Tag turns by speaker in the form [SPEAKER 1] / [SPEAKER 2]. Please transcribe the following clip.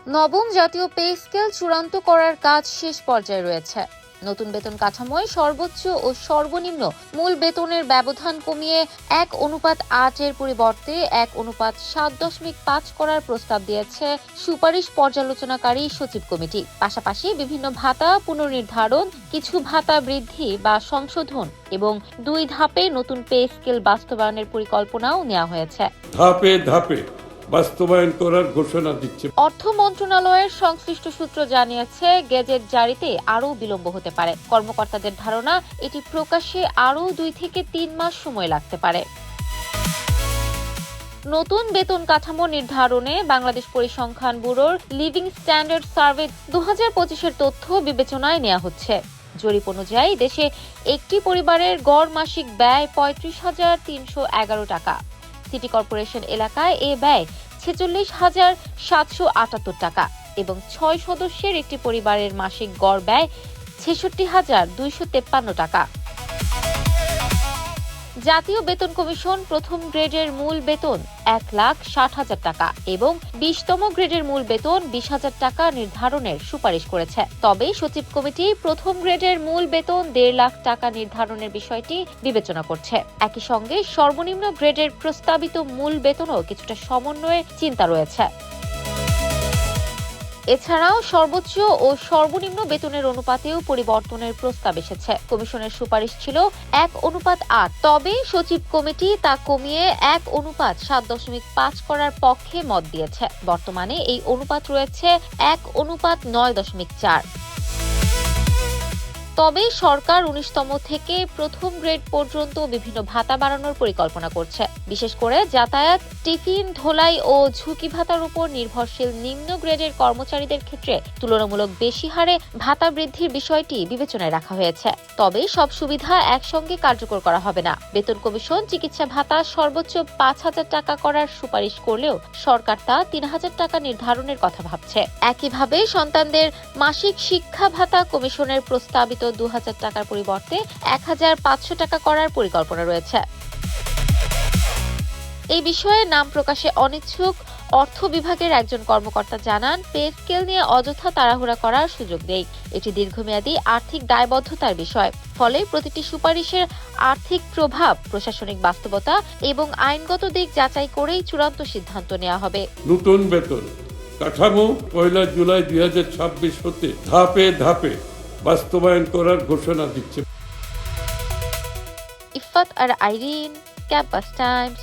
[SPEAKER 1] নবম জাতীয় pay scale চূড়ান্ত করার কাজ শেষ পর্যায়ে রয়েছে। নতুন বেতন কাঠামোয় সর্বোচ্চ ও সর্বনিম্ন মূল বেতনের ব্যবধান কমিয়ে 1:8-এর পরিবর্তে 1:7.5 করার প্রস্তাব দিয়েছে সুপারিশ পর্যালোচনাকারী সচিব কমিটি। পাশাপাশি বিভিন্ন ভাতা পুনর্নির্ধারণ, কিছু ভাতা বৃদ্ধি বা সংশোধন এবং 2 ধাপে নতুন পে স্কেল বাস্তবায়নের পরিকল্পনাও নেওয়া হয়েছে।
[SPEAKER 2] ধাপে ধাপে বাস্তবায়ন করার ঘোষণা দিচ্ছে।
[SPEAKER 1] অর্থ মন্ত্রণালয়ের সংশ্লিষ্ট সূত্র জানিয়েছে, গেজেট জারিতে আরও বিলম্ব হতে পারে। কর্মকর্তাদের ধারণা, এটি প্রকাশে আরও 2 থেকে 3 মাস সময় লাগতে পারে। নতুন বেতন কাঠামো নির্ধারণে বাংলাদেশ পরিসংখ্যান ব্যুরোর লিভিং স্ট্যান্ডার্ড সার্ভে 2025-এর তথ্য বিবেচনায় নেওয়া হচ্ছে। জরিপ অনুযায়ী দেশে একটি পরিবারের গড় মাসিক ব্যয় 35,311 টাকা। সিটি কর্পোরেশন এলাকায় এ ব্যয় 46,778 টাকা এবং 6 সদস্যের একটি পরিবারের মাসিক গড় ব্যয় 66,253 টাকা। জাতীয় বেতন কমিশন প্রথম গ্রেডের মূল বেতন 1,60,000 টাকা এবং 20তম গ্রেডের মূল বেতন 20,000 টাকা নির্ধারণের সুপারিশ করেছে। তবে সচিব কমিটি প্রথম গ্রেডের মূল বেতন 1.5 লাখ টাকা নির্ধারণের বিষয়টি বিবেচনা করছে। একই সঙ্গে সর্বনিম্ন গ্রেডের প্রস্তাবিত মূল বেতনও কিছুটা সমন্বয়ের চিন্তা রয়েছে। এছাড়াও সর্বোচ্চ ও সর্বনিম্ন বেতনের অনুপাতেও পরিবর্তনের প্রস্তাব এসেছে। কমিশনের সুপারিশ ছিল 1:8, তবে সচিব কমিটি তা কমিয়ে 1:7.5 করার পক্ষে মত দিয়েছে। বর্তমানে এই অনুপাত রয়েছে 1:9.4। তবে সরকার 19তম থেকে প্রথম গ্রেড পর্যন্ত বিভিন্ন ভাতা বাড়ানোর পরিকল্পনা করছে। বিশেষ করে যাতায়াত, টিফিন, ধোলাই ও ঝুঁকি ভাতার উপর নির্ভরশীল নিম্ন গ্রেডের কর্মচারীদের ক্ষেত্রে তুলনামূলক বেশি হারে ভাতা বৃদ্ধির বিষয়টি বিবেচনায় রাখা হয়েছে। তবে সব সুবিধা একসঙ্গে কার্যকর করা হবে না। বেতন কমিশন চিকিৎসা ভাতা সর্বোচ্চ 5,000 টাকা করার সুপারিশ করলেও সরকার তা 3,000 টাকা নির্ধারণের কথা ভাবছে। একইভাবে সন্তানদের মাসিক শিক্ষা ভাতা কমিশনের প্রস্তাবিত 2,000 টাকার পরিবর্তে 1,500 টাকা করার পরিকল্পনা রয়েছে। এই বিষয়ে নাম প্রকাশে অনিচ্ছুক অর্থ বিভাগের একজন কর্মকর্তা জানান, পে স্কেল নিয়ে অযথা তাড়াহুড়া করার সুযোগ নেই। এটি দীর্ঘমেয়াদী আর্থিক দায়বদ্ধতার বিষয়। ফলে প্রতিটি সুপারিশের আর্থিক প্রভাব, প্রশাসনিক বাস্তবতা এবং আইনগত দিক যাচাই করেই চূড়ান্ত সিদ্ধান্ত নেওয়া হবে।
[SPEAKER 2] নতুন বেতন কাঠামো 1 জুলাই 2026 হতে ধাপে ধাপে বাস্তবায়ন করার ঘোষণা দিচ্ছে।
[SPEAKER 1] ইফাত আর আইরিন, ক্যাম্পাস টাইমস।